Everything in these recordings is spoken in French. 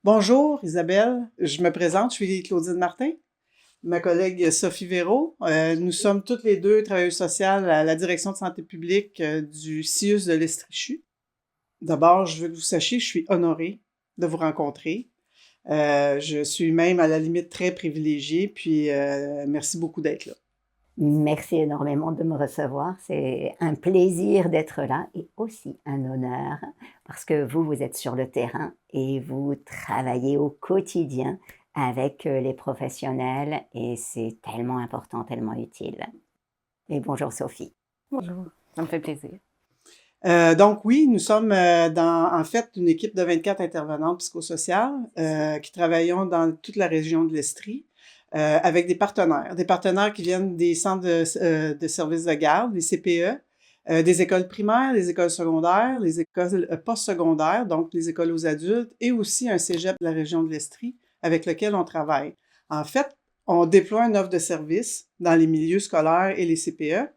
Bonjour Isabelle, je me présente, je suis Claudine Martin, ma collègue Sophie Véraud. Nous sommes toutes les deux travailleuses sociales à la direction de santé publique du CIUS de l'Estrichu. D'abord, je veux que vous sachiez, je suis honorée de vous rencontrer. Je suis même à la limite très privilégiée, puis merci beaucoup d'être là. Merci énormément de me recevoir. C'est un plaisir d'être là et aussi un honneur parce que vous êtes sur le terrain et vous travaillez au quotidien avec les professionnels et c'est tellement important, tellement utile. Et bonjour Sophie. Bonjour, ça me fait plaisir. Donc oui, nous sommes en fait une équipe de 24 intervenantes psychosociales qui travaillons dans toute la région de l'Estrie. Avec des partenaires qui viennent des centres de services de garde, des CPE, des écoles primaires, des écoles secondaires, les écoles postsecondaires, donc les écoles aux adultes, et aussi un cégep de la région de l'Estrie avec lequel on travaille. En fait, on déploie une offre de services dans les milieux scolaires et les CPE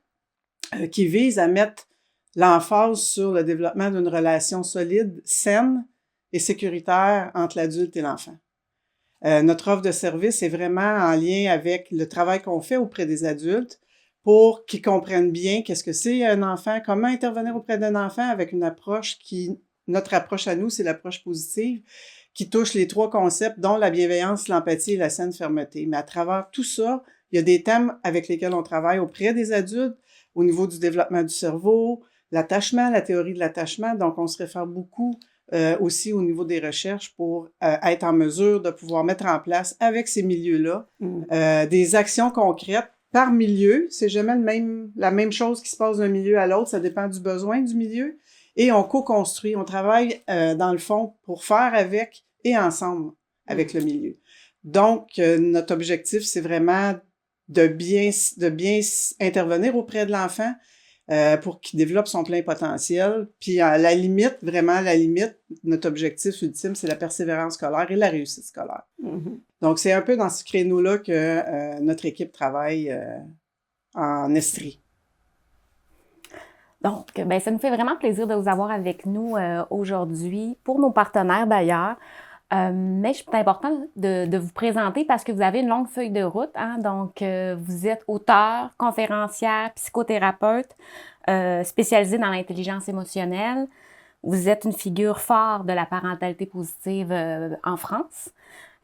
qui vise à mettre l'emphase sur le développement d'une relation solide, saine et sécuritaire entre l'adulte et l'enfant. Notre offre de service est vraiment en lien avec le travail qu'on fait auprès des adultes pour qu'ils comprennent bien qu'est-ce que c'est un enfant, comment intervenir auprès d'un enfant avec une approche notre approche à nous, c'est l'approche positive, qui touche les 3 concepts, dont la bienveillance, l'empathie et la saine fermeté. Mais à travers tout ça, il y a des thèmes avec lesquels on travaille auprès des adultes, au niveau du développement du cerveau, l'attachement, la théorie de l'attachement. Donc, on se réfère beaucoup aussi au niveau des recherches pour être en mesure de pouvoir mettre en place avec ces milieux-là des actions concrètes par milieu. C'est jamais la même chose qui se passe d'un milieu à l'autre. Ça dépend du besoin du milieu. Et on co-construit. On travaille dans le fond pour faire avec et ensemble avec le milieu. Donc, notre objectif, c'est vraiment de bien intervenir auprès de l'enfant, pour qu'il développe son plein potentiel. Puis à la limite, notre objectif ultime, c'est la persévérance scolaire et la réussite scolaire. Mm-hmm. Donc, c'est un peu dans ce créneau-là que notre équipe travaille en Estrie. Donc, ça nous fait vraiment plaisir de vous avoir avec nous aujourd'hui, pour nos partenaires d'ailleurs. Mais c'est important de vous présenter parce que vous avez une longue feuille de route. Hein? Donc, vous êtes auteur, conférencière, psychothérapeute, spécialisée dans l'intelligence émotionnelle. Vous êtes une figure forte de la parentalité positive en France.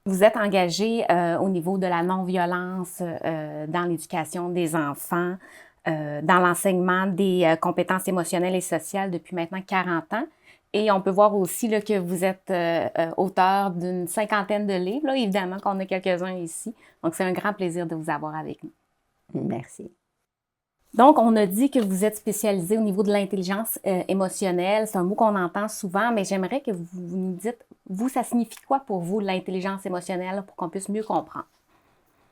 Vous êtes engagée au niveau de la non-violence dans l'éducation des enfants, dans l'enseignement des compétences émotionnelles et sociales depuis maintenant 40 ans. Et on peut voir aussi là, que vous êtes auteur d'une 50aine de livres, là, évidemment qu'on a quelques-uns ici. Donc, c'est un grand plaisir de vous avoir avec nous. Merci. Donc, on a dit que vous êtes spécialisé au niveau de l'intelligence émotionnelle. C'est un mot qu'on entend souvent, mais j'aimerais que vous nous dites, vous, ça signifie quoi pour vous, l'intelligence émotionnelle, pour qu'on puisse mieux comprendre?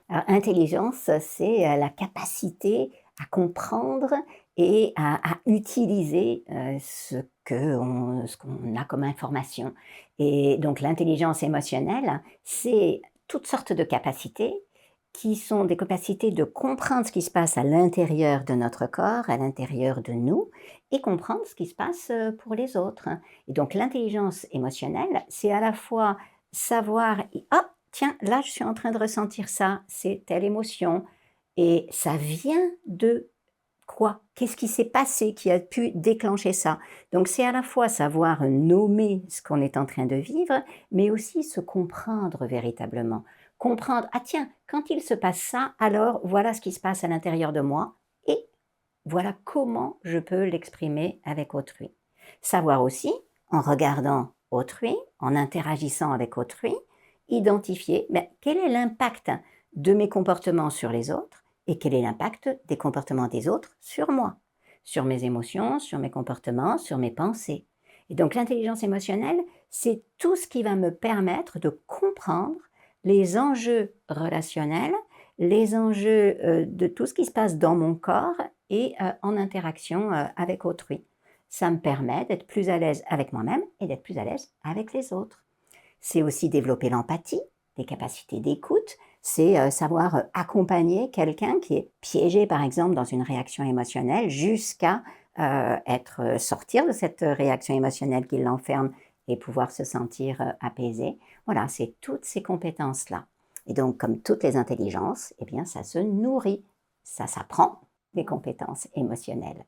Alors, intelligence, c'est la capacité à comprendre et à utiliser ce qu'on a comme information. Et donc l'intelligence émotionnelle, c'est toutes sortes de capacités qui sont des capacités de comprendre ce qui se passe à l'intérieur de notre corps, à l'intérieur de nous, et comprendre ce qui se passe pour les autres. Et donc l'intelligence émotionnelle, c'est à la fois savoir, ah, tiens, là je suis en train de ressentir ça, c'est telle émotion, et ça vient de quoi? Qu'est-ce qui s'est passé qui a pu déclencher ça? Donc c'est à la fois savoir nommer ce qu'on est en train de vivre, mais aussi se comprendre véritablement. Comprendre, ah tiens, quand il se passe ça, alors voilà ce qui se passe à l'intérieur de moi et voilà comment je peux l'exprimer avec autrui. Savoir aussi, en regardant autrui, en interagissant avec autrui, identifier quel est l'impact de mes comportements sur les autres et quel est l'impact des comportements des autres sur moi, sur mes émotions, sur mes comportements, sur mes pensées. Et donc l'intelligence émotionnelle, c'est tout ce qui va me permettre de comprendre les enjeux relationnels, les enjeux de tout ce qui se passe dans mon corps et en interaction avec autrui. Ça me permet d'être plus à l'aise avec moi-même et d'être plus à l'aise avec les autres. C'est aussi développer l'empathie, des capacités d'écoute, c'est savoir accompagner quelqu'un qui est piégé par exemple dans une réaction émotionnelle jusqu'à sortir de cette réaction émotionnelle qui l'enferme et pouvoir se sentir apaisé. Voilà, c'est toutes ces compétences-là. Et donc, comme toutes les intelligences, eh bien, ça se nourrit, ça s'apprend, les compétences émotionnelles.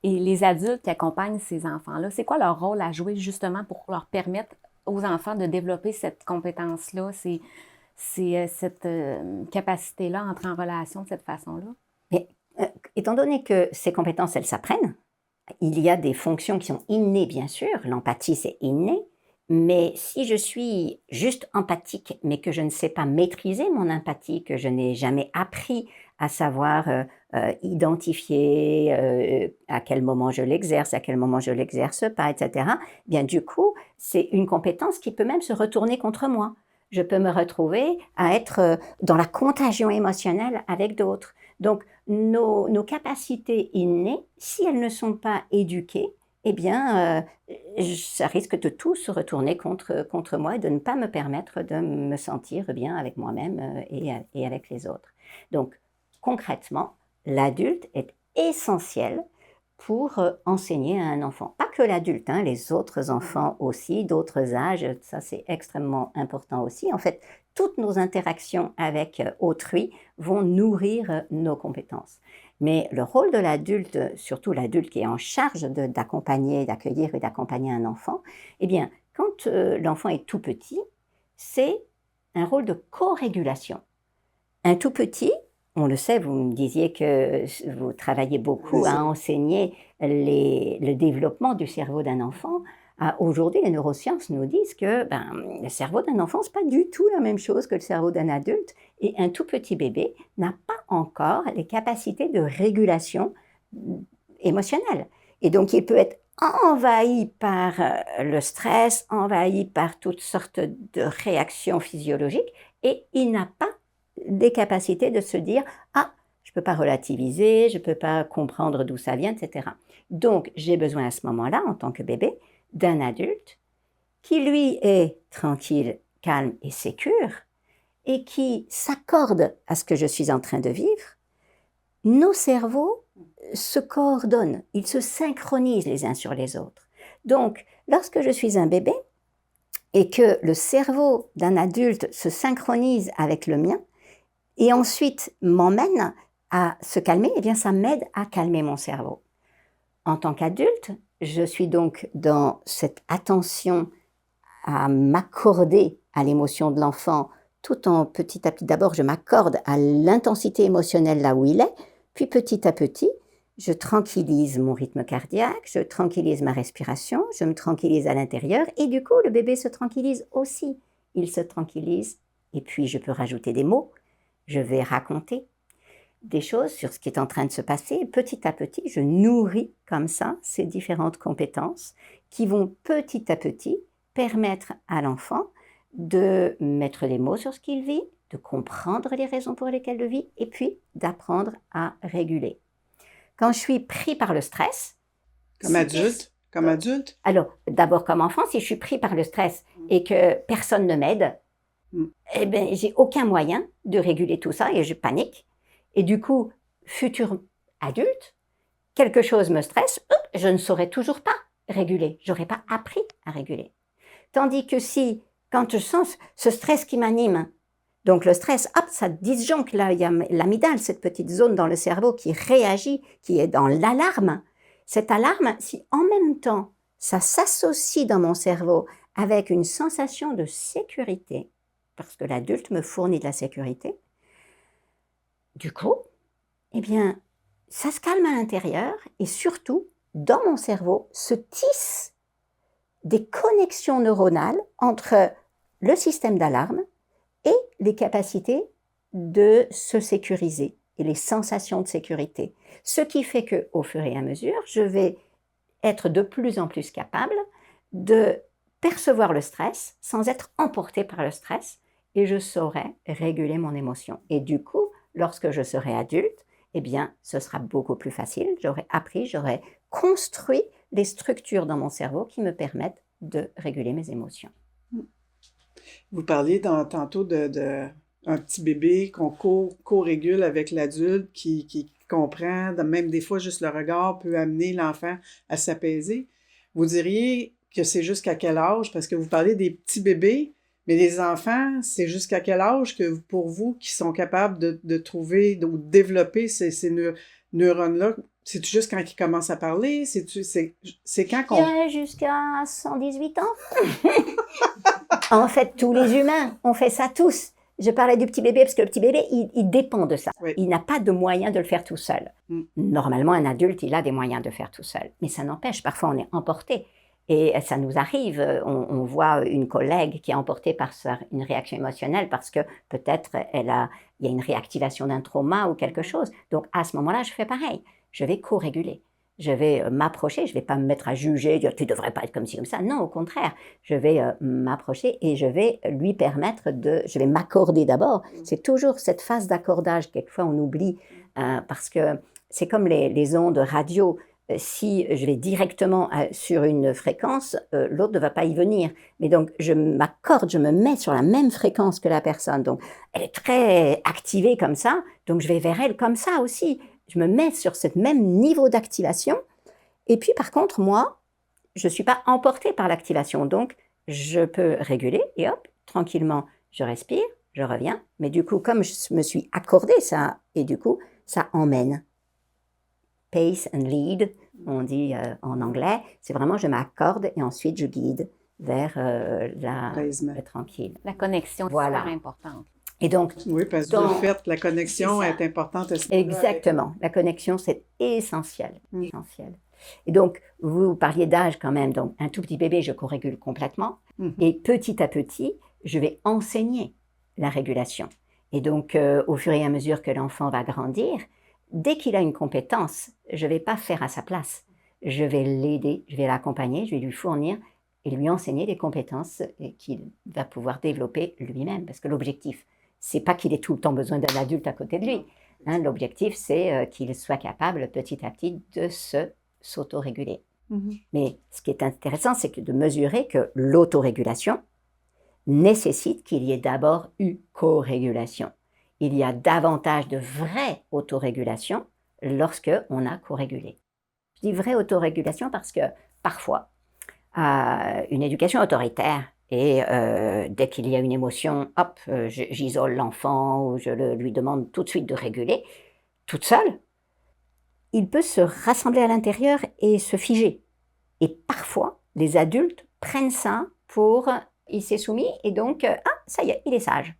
Et les adultes qui accompagnent ces enfants-là, c'est quoi leur rôle à jouer justement pour leur permettre aux enfants de développer cette compétence-là, cette capacité-là à entrer en relation de cette façon-là? Mais étant donné que ces compétences, elles s'apprennent, il y a des fonctions qui sont innées, bien sûr. L'empathie, c'est inné. Mais si je suis juste empathique, mais que je ne sais pas maîtriser mon empathie, que je n'ai jamais appris à savoir identifier à quel moment je l'exerce, à quel moment je l'exerce pas, etc., bien du coup, c'est une compétence qui peut même se retourner contre moi. Je peux me retrouver à être dans la contagion émotionnelle avec d'autres. Donc, nos capacités innées, si elles ne sont pas éduquées, eh bien, ça risque de tout se retourner contre moi et de ne pas me permettre de me sentir bien avec moi-même et avec les autres. Donc, concrètement, l'adulte est essentiel pour enseigner à un enfant. Pas que l'adulte, hein, les autres enfants aussi, d'autres âges, ça c'est extrêmement important aussi. En fait, toutes nos interactions avec autrui vont nourrir nos compétences. Mais le rôle de l'adulte, surtout l'adulte qui est en charge d'accompagner, d'accueillir et d'accompagner un enfant, eh bien, quand l'enfant est tout petit, c'est un rôle de co-régulation. Un tout petit, on le sait, vous me disiez que vous travaillez beaucoup à enseigner le développement du cerveau d'un enfant. Aujourd'hui, les neurosciences nous disent que le cerveau d'un enfant, ce n'est pas du tout la même chose que le cerveau d'un adulte. Et un tout petit bébé n'a pas encore les capacités de régulation émotionnelle. Et donc, il peut être envahi par le stress, envahi par toutes sortes de réactions physiologiques, et il n'a pas des capacités de se dire « Ah, je ne peux pas relativiser, je ne peux pas comprendre d'où ça vient, etc. » Donc, j'ai besoin à ce moment-là, en tant que bébé, d'un adulte qui, lui, est tranquille, calme et sécure et qui s'accorde à ce que je suis en train de vivre. Nos cerveaux se coordonnent, ils se synchronisent les uns sur les autres. Donc, lorsque je suis un bébé et que le cerveau d'un adulte se synchronise avec le mien, et ensuite m'emmène à se calmer, eh bien ça m'aide à calmer mon cerveau. En tant qu'adulte, je suis donc dans cette attention à m'accorder à l'émotion de l'enfant, tout en petit à petit, d'abord je m'accorde à l'intensité émotionnelle là où il est, puis petit à petit, je tranquillise mon rythme cardiaque, je tranquillise ma respiration, je me tranquillise à l'intérieur, et du coup le bébé se tranquillise aussi. Il se tranquillise, et puis je peux rajouter des mots. Je vais raconter des choses sur ce qui est en train de se passer. Et petit à petit, je nourris comme ça ces différentes compétences qui vont petit à petit permettre à l'enfant de mettre des mots sur ce qu'il vit, de comprendre les raisons pour lesquelles il vit et puis d'apprendre à réguler. Quand je suis pris par le stress... Comme adulte? Alors, d'abord comme enfant, si je suis pris par le stress et que personne ne m'aide, eh bien, j'ai aucun moyen de réguler tout ça et je panique. Et du coup, futur adulte, quelque chose me stresse, je ne saurais toujours pas réguler. Je n'aurais pas appris à réguler. Tandis que si, quand je sens ce stress qui m'anime, donc le stress, hop, ça disjoncte, là, il y a l'amygdale, cette petite zone dans le cerveau qui réagit, qui est dans l'alarme. Cette alarme, si en même temps, ça s'associe dans mon cerveau avec une sensation de sécurité, parce que l'adulte me fournit de la sécurité, du coup, eh bien, ça se calme à l'intérieur et surtout, dans mon cerveau, se tissent des connexions neuronales entre le système d'alarme et les capacités de se sécuriser et les sensations de sécurité. Ce qui fait qu'au fur et à mesure, je vais être de plus en plus capable de percevoir le stress sans être emporté par le stress et je saurai réguler mon émotion. Et du coup, lorsque je serai adulte, eh bien, ce sera beaucoup plus facile. J'aurai appris, j'aurai construit les structures dans mon cerveau qui me permettent de réguler mes émotions. Vous parliez tantôt de un petit bébé qu'on co-régule avec l'adulte qui comprend, même des fois juste le regard peut amener l'enfant à s'apaiser. Vous diriez que c'est jusqu'à quel âge? Parce que vous parlez des petits bébés, mais les enfants, c'est jusqu'à quel âge que pour vous qui sont capables de trouver ou de développer ces neurones-là? C'est-tu juste quand ils commencent à parler? C'est quand qu'on... Bien jusqu'à 118 ans. En fait, tous les humains, on fait ça tous. Je parlais du petit bébé parce que le petit bébé, il dépend de ça. Oui. Il n'a pas de moyen de le faire tout seul. Normalement, un adulte, il a des moyens de faire tout seul. Mais ça n'empêche, parfois on est emporté. Et ça nous arrive, on voit une collègue qui est emportée par une réaction émotionnelle parce que peut-être il y a une réactivation d'un trauma ou quelque chose. Donc à ce moment-là, je fais pareil. Je vais co-réguler. Je vais m'approcher, je ne vais pas me mettre à juger, dire tu ne devrais pas être comme ci, comme ça. Non, au contraire, je vais m'approcher et je vais lui permettre je vais m'accorder d'abord. C'est toujours cette phase d'accordage, quelquefois on oublie, parce que c'est comme les ondes radio. Si je vais directement sur une fréquence, l'autre ne va pas y venir. Mais donc, je m'accorde, je me mets sur la même fréquence que la personne. Donc, elle est très activée comme ça, donc je vais vers elle comme ça aussi. Je me mets sur ce même niveau d'activation. Et puis, par contre, moi, je ne suis pas emportée par l'activation. Donc, je peux réguler et hop, tranquillement, je respire, je reviens. Mais du coup, comme je me suis accordée ça, et du coup, ça emmène. Pace and lead, on dit en anglais. C'est vraiment, je m'accorde et ensuite je guide vers le tranquille. La connexion, voilà. C'est super importante. Et donc, oui, parce que de fait, la connexion est importante. Exactement. La connexion, c'est essentiel. Essentiel. Et donc, vous parliez d'âge quand même. Donc, un tout petit bébé, je co-régule complètement. Et petit à petit, je vais enseigner la régulation. Et donc, au fur et à mesure que l'enfant va grandir, dès qu'il a une compétence, je ne vais pas faire à sa place. Je vais l'aider, je vais l'accompagner, je vais lui fournir et lui enseigner les compétences qu'il va pouvoir développer lui-même. Parce que l'objectif, c'est pas qu'il ait tout le temps besoin d'un adulte à côté de lui. Hein, l'objectif, c'est qu'il soit capable petit à petit de s'autoréguler. Mais ce qui est intéressant, c'est de mesurer que l'autorégulation nécessite qu'il y ait d'abord eu co-régulation. Il y a davantage de vraie autorégulation lorsque on a co-régulé. Je dis vraie autorégulation parce que parfois, une éducation autoritaire, et dès qu'il y a une émotion, hop, j'isole l'enfant ou je lui demande tout de suite de réguler, toute seule, il peut se rassembler à l'intérieur et se figer. Et parfois, les adultes prennent ça pour « il s'est soumis et donc, ça y est, il est sage ».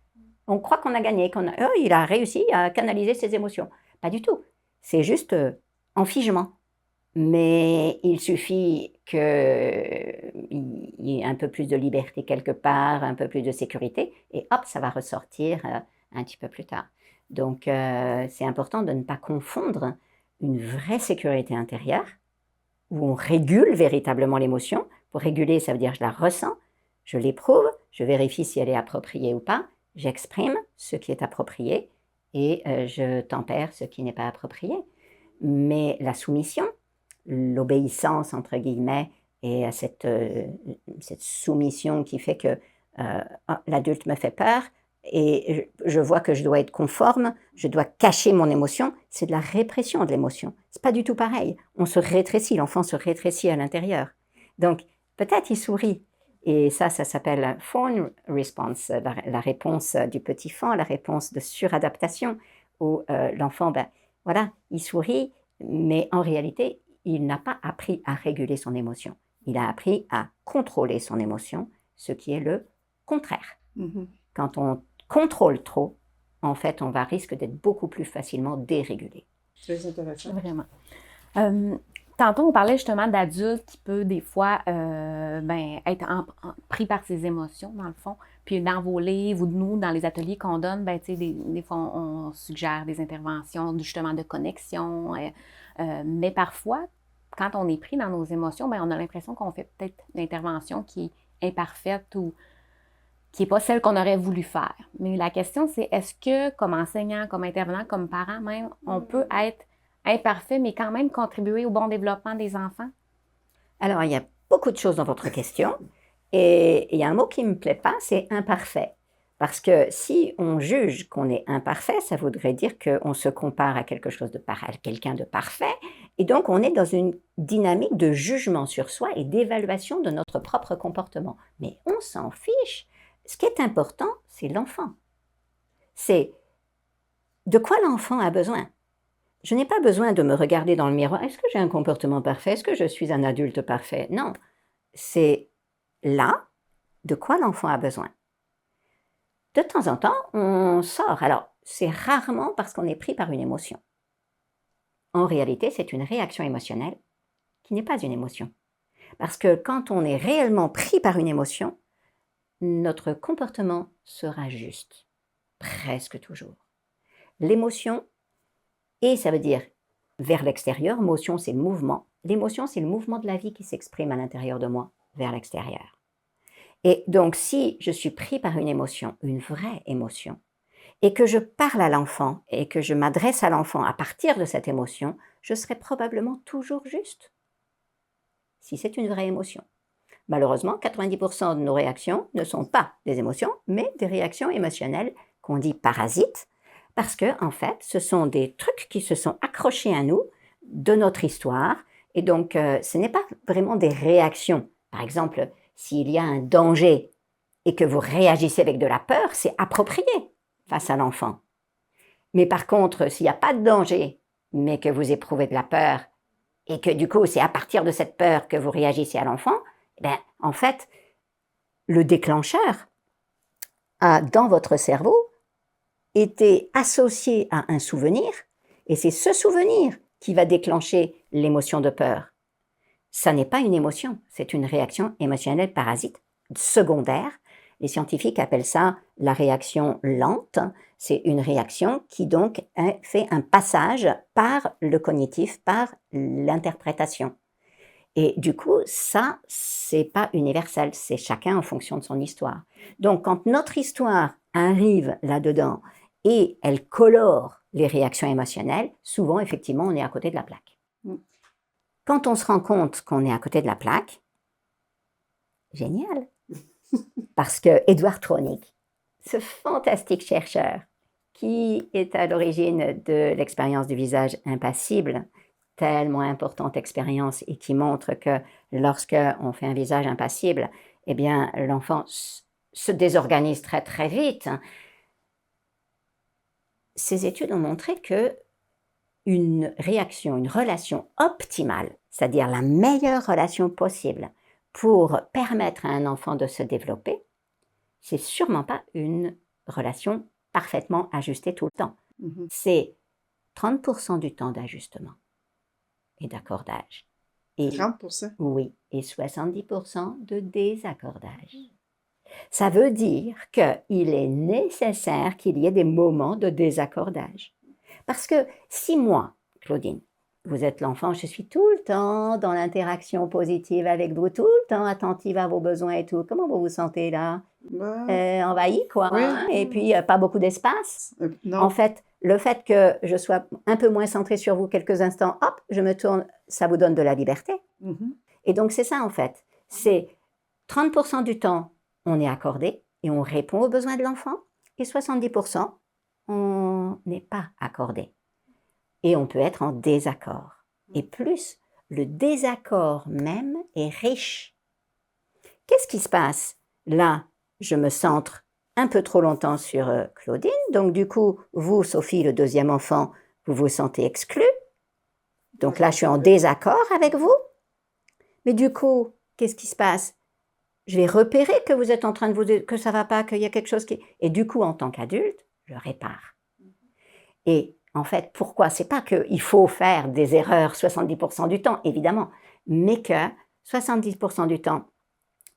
On croit qu'on a gagné, il a réussi à canaliser ses émotions. Pas du tout. C'est juste en figement. Mais il suffit qu'il y ait un peu plus de liberté quelque part, un peu plus de sécurité, et hop, ça va ressortir un petit peu plus tard. Donc, c'est important de ne pas confondre une vraie sécurité intérieure, où on régule véritablement l'émotion. Pour réguler, ça veut dire je la ressens, je l'éprouve, je vérifie si elle est appropriée ou pas, j'exprime ce qui est approprié et je tempère ce qui n'est pas approprié. Mais la soumission, l'obéissance, entre guillemets, et à cette soumission qui fait que l'adulte me fait peur et je vois que je dois être conforme, je dois cacher mon émotion, c'est de la répression de l'émotion. C'est pas du tout pareil. On se rétrécit, l'enfant se rétrécit à l'intérieur. Donc, peut-être il sourit. Et ça s'appelle fawn response, la réponse du petit faon, la réponse de suradaptation, où l'enfant, voilà, il sourit, mais en réalité, il n'a pas appris à réguler son émotion. Il a appris à contrôler son émotion, ce qui est le contraire. Quand on contrôle trop, en fait, on risque d'être beaucoup plus facilement dérégulé. Très intéressant. Vraiment. Tantôt, on parlait justement d'adultes qui peuvent des fois être pris par ses émotions, dans le fond. Puis dans vos livres ou de nous, dans les ateliers qu'on donne, des fois, on suggère des interventions justement de connexion. Mais parfois, quand on est pris dans nos émotions, on a l'impression qu'on fait peut-être une intervention qui est imparfaite ou qui n'est pas celle qu'on aurait voulu faire. Mais la question, c'est est-ce que, comme enseignant, comme intervenant, comme parent même, on peut être imparfait, mais quand même contribuer au bon développement des enfants? Alors, il y a beaucoup de choses dans votre question. Et il y a un mot qui ne me plaît pas, c'est imparfait. Parce que si on juge qu'on est imparfait, ça voudrait dire qu'on se compare à quelque chose à quelqu'un de parfait Et donc, on est dans une dynamique de jugement sur soi et d'évaluation de notre propre comportement. Mais on s'en fiche. Ce qui est important, c'est l'enfant. C'est de quoi l'enfant a besoin. Je n'ai pas besoin de me regarder dans le miroir. Est-ce que j'ai un comportement parfait? Est-ce que je suis un adulte parfait? Non. C'est là de quoi l'enfant a besoin. De temps en temps, on sort. Alors, c'est rarement parce qu'on est pris par une émotion. En réalité, c'est une réaction émotionnelle qui n'est pas une émotion. Parce que quand on est réellement pris par une émotion, notre comportement sera juste. Presque toujours. L'émotion, et ça veut dire vers l'extérieur, motion c'est le mouvement. L'émotion c'est le mouvement de la vie qui s'exprime à l'intérieur de moi, vers l'extérieur. Et donc si je suis pris par une émotion, une vraie émotion, et que je parle à l'enfant et que je m'adresse à l'enfant à partir de cette émotion, je serai probablement toujours juste. Si c'est une vraie émotion. Malheureusement, 90% de nos réactions ne sont pas des émotions, mais des réactions émotionnelles qu'on dit parasites, parce que, en fait, ce sont des trucs qui se sont accrochés à nous de notre histoire, et donc ce n'est pas vraiment des réactions. Par exemple, s'il y a un danger et que vous réagissez avec de la peur, c'est approprié face à l'enfant. Mais par contre, s'il n'y a pas de danger, mais que vous éprouvez de la peur, et que du coup, c'est à partir de cette peur que vous réagissez à l'enfant, en fait, le déclencheur a, dans votre cerveau, été associé à un souvenir, et c'est ce souvenir qui va déclencher l'émotion de peur. Ça n'est pas une émotion, c'est une réaction émotionnelle parasite secondaire. Les scientifiques appellent ça la réaction lente. C'est une réaction qui donc fait un passage par le cognitif, par l'interprétation. Et du coup, ça, c'est pas universel, c'est chacun en fonction de son histoire. Donc, quand notre histoire arrive là-dedans et elle colore les réactions émotionnelles, souvent, effectivement, on est à côté de la plaque. Quand on se rend compte qu'on est à côté de la plaque, génial! Parce que Edward Tronick, ce fantastique chercheur qui est à l'origine de l'expérience du visage impassible, tellement importante expérience et qui montre que lorsqu'on fait un visage impassible, eh bien, l'enfant se désorganise très très vite. Ces études ont montré que une réaction, une relation optimale, c'est-à-dire la meilleure relation possible pour permettre à un enfant de se développer, c'est sûrement pas une relation parfaitement ajustée tout le temps. C'est 30% du temps d'ajustement et d'accordage. Et 30%? Oui, et 70% de désaccordage. Ça veut dire qu'il est nécessaire qu'il y ait des moments de désaccordage. Parce que si moi, Claudine, vous êtes l'enfant, je suis tout le temps dans l'interaction positive avec vous, tout le temps attentive à vos besoins et tout, comment vous vous sentez là? Envahi, quoi. Oui. Hein? Et puis, pas beaucoup d'espace. Non. En fait, le fait que je sois un peu moins centrée sur vous quelques instants, hop, je me tourne, ça vous donne de la liberté. Et donc, c'est ça, en fait. C'est 30% du temps, on est accordé et on répond aux besoins de l'enfant. Et 70%, on n'est pas accordé. Et on peut être en désaccord. Et plus, le désaccord même est riche. Qu'est-ce qui se passe? Là, je me centre un peu trop longtemps sur Claudine. Donc, du coup, vous, Sophie, le deuxième enfant, vous vous sentez exclue. Donc là, je suis en désaccord avec vous. Mais du coup, qu'est-ce qui se passe? Je vais repérer que vous êtes en train de vous dire que ça ne va pas, qu'il y a quelque chose qui... Et du coup, en tant qu'adulte, je répare. Et en fait, pourquoi? C'est pas qu'il faut faire des erreurs 70% du temps, évidemment, mais que 70% du temps,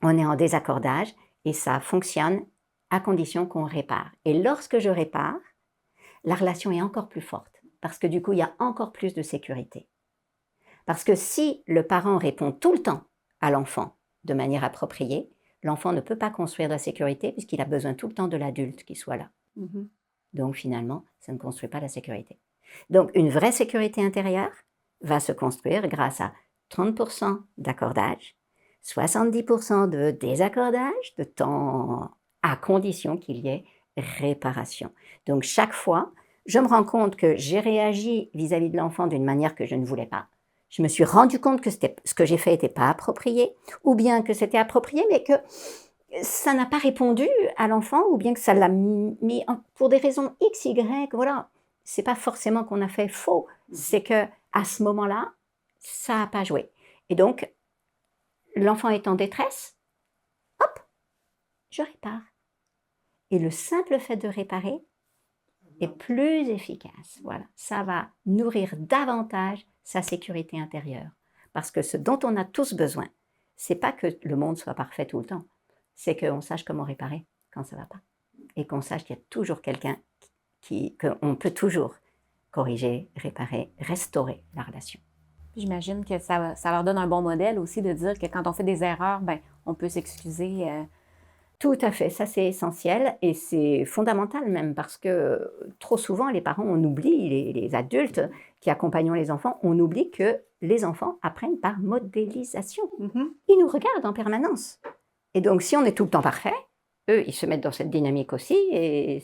on est en désaccordage et ça fonctionne à condition qu'on répare. Et lorsque je répare, la relation est encore plus forte parce que du coup, il y a encore plus de sécurité. Parce que si le parent répond tout le temps à l'enfant de manière appropriée, l'enfant ne peut pas construire de la sécurité puisqu'il a besoin tout le temps de l'adulte qui soit là. Donc finalement, ça ne construit pas la sécurité. Donc une vraie sécurité intérieure va se construire grâce à 30% d'accordage, 70% de désaccordage, de temps à condition qu'il y ait réparation. Donc chaque fois, je me rends compte que j'ai réagi vis-à-vis de l'enfant d'une manière que je ne voulais pas. je me suis rendu compte que ce que j'ai fait n'était pas approprié, ou bien que c'était approprié, mais que ça n'a pas répondu à l'enfant, ou bien que ça l'a mis pour des raisons X, Y, voilà. C'est pas forcément qu'on a fait faux, c'est que à ce moment-là, ça n'a pas joué. Et donc, l'enfant est en détresse, hop, je répare. Et le simple fait de réparer est plus efficace. Voilà, ça va nourrir davantage sa sécurité intérieure. Parce que ce dont on a tous besoin, c'est pas que le monde soit parfait tout le temps, c'est qu'on sache comment réparer quand ça va pas. Et qu'on sache qu'il y a toujours quelqu'un qu'on peut toujours corriger, réparer, restaurer la relation. J'imagine que ça leur donne un bon modèle aussi de dire que quand on fait des erreurs, ben, on peut s'excuser. Tout à fait, ça c'est essentiel et c'est fondamental même parce que trop souvent les parents, on oublie, les adultes qui accompagnent les enfants, on oublie que les enfants apprennent par modélisation. Ils nous regardent en permanence. Et donc si on est tout le temps parfait, eux ils se mettent dans cette dynamique aussi et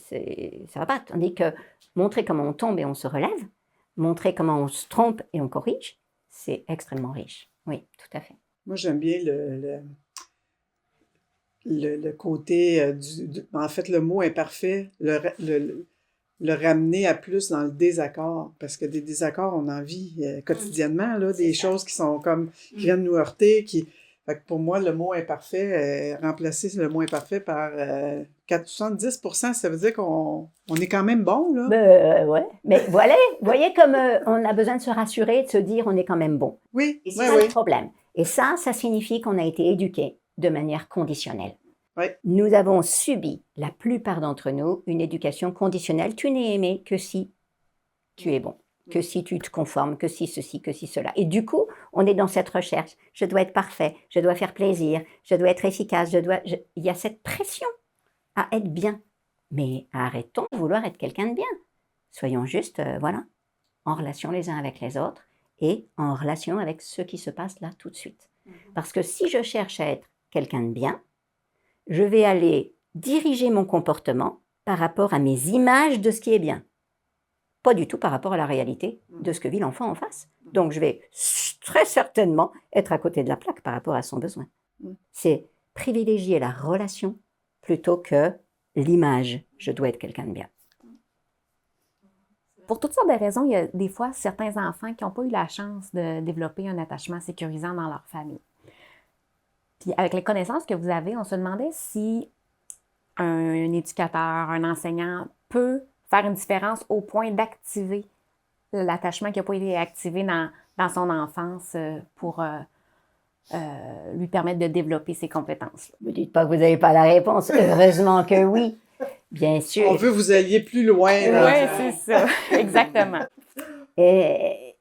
ça va pas. Tandis que montrer comment on tombe et on se relève, montrer comment on se trompe et on corrige, c'est extrêmement riche. Oui, tout à fait. Moi, j'aime bien le côté, en fait, le mot imparfait, le ramener à plus dans le désaccord, parce que des désaccords, on en vit quotidiennement, là, des choses qui sont comme, qui viennent nous heurter, fait que pour moi, le mot imparfait, remplacer le mot imparfait par 70%, ça veut dire qu'on est quand même bon, là. Ouais. Mais voilà, voyez comme on a besoin de se rassurer, de se dire on est quand même bon. Oui, et c'est pas le problème. Et ça signifie qu'on a été éduqué de manière conditionnelle. Oui. Nous avons subi, la plupart d'entre nous, une éducation conditionnelle. Tu n'es aimé que si tu es bon, que si tu te conformes, que si ceci, que si cela. Et du coup, on est dans cette recherche. Je dois être parfait, je dois faire plaisir, je dois être efficace, il y a cette pression à être bien. Mais arrêtons de vouloir être quelqu'un de bien. Soyons juste, voilà, en relation les uns avec les autres et en relation avec ce qui se passe là tout de suite. Parce que si je cherche à être quelqu'un de bien, je vais aller diriger mon comportement par rapport à mes images de ce qui est bien. Pas du tout par rapport à la réalité de ce que vit l'enfant en face. Donc je vais très certainement être à côté de la plaque par rapport à son besoin. C'est privilégier la relation plutôt que l'image. Je dois être quelqu'un de bien. Pour toutes sortes de raisons, il y a des fois certains enfants qui n'ont pas eu la chance de développer un attachement sécurisant dans leur famille. Puis avec les connaissances que vous avez, on se demandait si un éducateur, un enseignant peut faire une différence au point d'activer l'attachement qui n'a pas été activé dans son enfance pour lui permettre de développer ses compétences. Ne me dites pas que vous n'avez pas la réponse. Heureusement que oui. Bien sûr. On veut vous alliez plus loin. Oui, c'est ça. Exactement. Et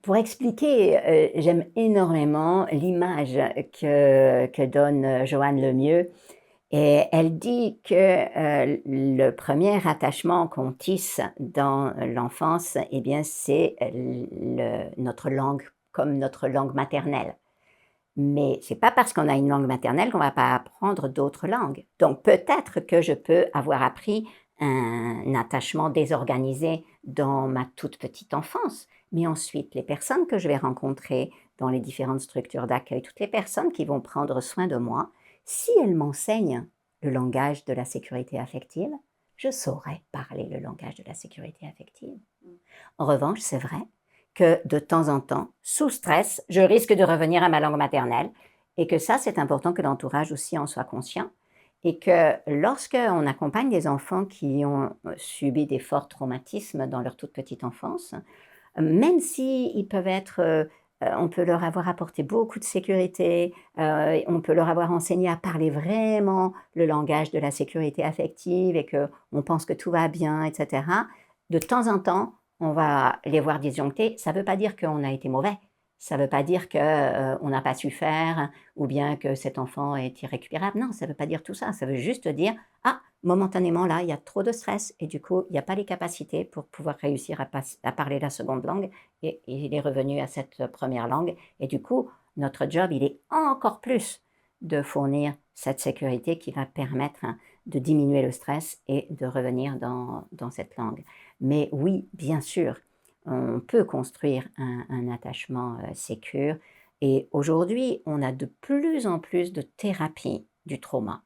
pour expliquer, j'aime énormément l'image que donne Joanne Lemieux. Et elle dit que le premier attachement qu'on tisse dans l'enfance, eh bien, c'est notre langue, comme notre langue maternelle. Mais c'est pas parce qu'on a une langue maternelle qu'on va pas apprendre d'autres langues. Donc peut-être que je peux avoir appris un attachement désorganisé dans ma toute petite enfance, mais ensuite les personnes que je vais rencontrer dans les différentes structures d'accueil, toutes les personnes qui vont prendre soin de moi, si elles m'enseignent le langage de la sécurité affective, je saurai parler le langage de la sécurité affective. En revanche, c'est vrai que de temps en temps, sous stress, je risque de revenir à ma langue maternelle et que ça, c'est important que l'entourage aussi en soit conscient et que lorsqu'on accompagne des enfants qui ont subi des forts traumatismes dans leur toute petite enfance, même s'ils peuvent être, on peut leur avoir apporté beaucoup de sécurité, on peut leur avoir enseigné à parler vraiment le langage de la sécurité affective et qu'on pense que tout va bien, etc. De temps en temps, on va les voir disjoncter. Ça ne veut pas dire qu'on a été mauvais. Ça ne veut pas dire qu'on n'a pas su faire ou bien que cet enfant est irrécupérable. Non, ça ne veut pas dire tout ça. Ça veut juste dire, ah, momentanément, là, il y a trop de stress et du coup, il n'y a pas les capacités pour pouvoir réussir à parler la seconde langue et il est revenu à cette première langue. Et du coup, notre job, il est encore plus de fournir cette sécurité qui va permettre de diminuer le stress et de revenir dans cette langue. Mais oui, bien sûr, on peut construire un attachement sécure. Et aujourd'hui, on a de plus en plus de thérapies du trauma.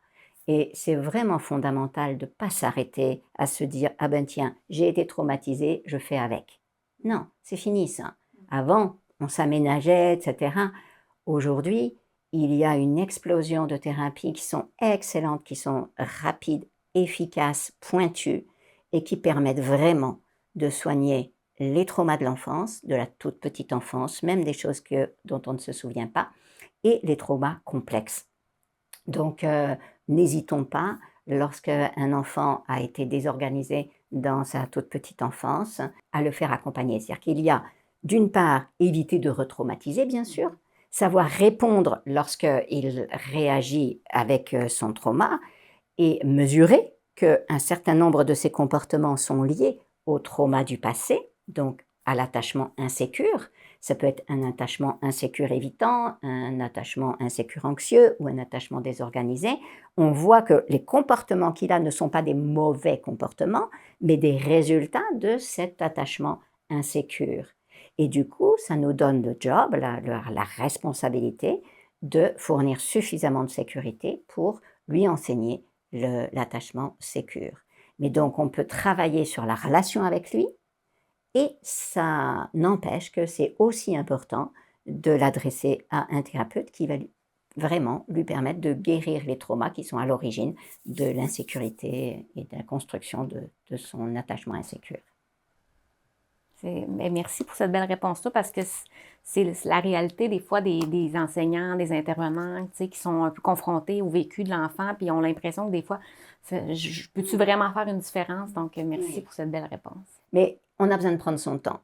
Et c'est vraiment fondamental de ne pas s'arrêter à se dire « Ah ben tiens, j'ai été traumatisé, je fais avec ». Non, c'est fini ça. Avant, on s'aménageait, etc. Aujourd'hui, il y a une explosion de thérapies qui sont excellentes, qui sont rapides, efficaces, pointues et qui permettent vraiment de soigner les traumas de l'enfance, de la toute petite enfance, même des choses dont on ne se souvient pas, et les traumas complexes. Donc, n'hésitons pas, lorsqu'un enfant a été désorganisé dans sa toute petite enfance, à le faire accompagner. C'est-à-dire qu'il y a, d'une part, éviter de retraumatiser, bien sûr, savoir répondre lorsqu'il réagit avec son trauma et mesurer qu'un certain nombre de ses comportements sont liés au trauma du passé, donc à l'attachement insécure. Ça peut être un attachement insécure évitant, un attachement insécure anxieux ou un attachement désorganisé. On voit que les comportements qu'il a ne sont pas des mauvais comportements, mais des résultats de cet attachement insécure. Et du coup, ça nous donne le job, la responsabilité de fournir suffisamment de sécurité pour lui enseigner l'attachement sécure. Mais donc, on peut travailler sur la relation avec lui, et ça n'empêche que c'est aussi important de l'adresser à un thérapeute qui va vraiment lui permettre de guérir les traumas qui sont à l'origine de l'insécurité et de la construction de son attachement insécure. Merci pour cette belle réponse-là, parce que c'est la réalité des fois des enseignants, des intervenants, qui sont un peu confrontés au vécu de l'enfant, puis ont l'impression que des fois, peux-tu vraiment faire une différence? Donc, merci pour cette belle réponse. Mais on a besoin de prendre son temps.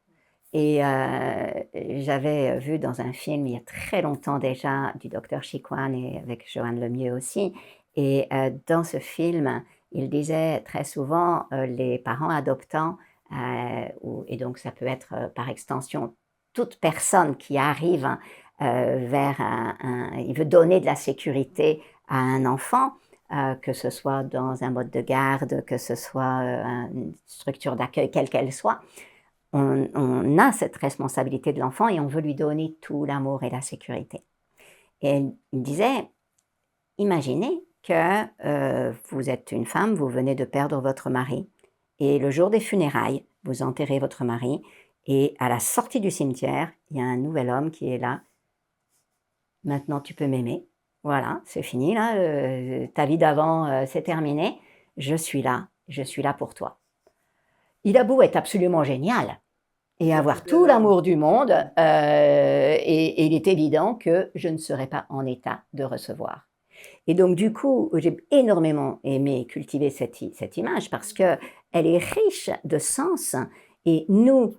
Et j'avais vu dans un film, il y a très longtemps déjà, du docteur Chiquan et avec Joanne Lemieux aussi, et dans ce film, il disait très souvent, les parents adoptants, et donc ça peut être par extension toute personne qui arrive vers il veut donner de la sécurité à un enfant, que ce soit dans un mode de garde, que ce soit une structure d'accueil, quelle qu'elle soit, on a cette responsabilité de l'enfant et on veut lui donner tout l'amour et la sécurité. Et il disait, imaginez que vous êtes une femme, vous venez de perdre votre mari, et le jour des funérailles, vous enterrez votre mari, et à la sortie du cimetière, il y a un nouvel homme qui est là. Maintenant, tu peux m'aimer. Voilà, c'est fini, là, ta vie d'avant, c'est terminé. Je suis là pour toi. Il a beau être absolument génial et avoir tout l'amour du monde, et il est évident que je ne serai pas en état de recevoir. Et donc, du coup, j'ai énormément aimé cultiver cette image parce qu'elle est riche de sens. Et nous,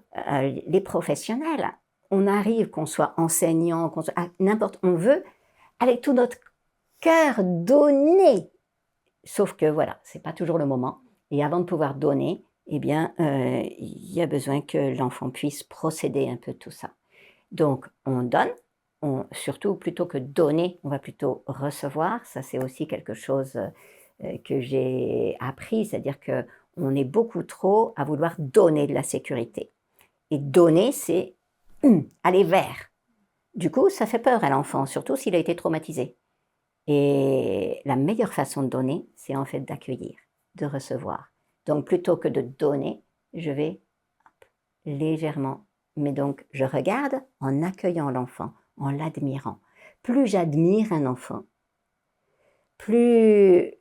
les professionnels, on arrive, qu'on soit enseignant, qu'on soit n'importe, on veut, avec tout notre cœur, donner. Sauf que voilà, c'est pas toujours le moment. Et avant de pouvoir donner, eh bien, il y a besoin que l'enfant puisse procéder un peu de tout ça. Donc, on donne. Surtout, plutôt que donner, on va plutôt recevoir. Ça, c'est aussi quelque chose que j'ai appris, c'est-à-dire qu'on est beaucoup trop à vouloir donner de la sécurité. Et donner, c'est aller vers. Du coup, ça fait peur à l'enfant, surtout s'il a été traumatisé. Et la meilleure façon de donner, c'est en fait d'accueillir, de recevoir. Donc, plutôt que de donner, je vais légèrement, mais donc je regarde en accueillant l'enfant, en l'admirant. Plus j'admire un enfant, plus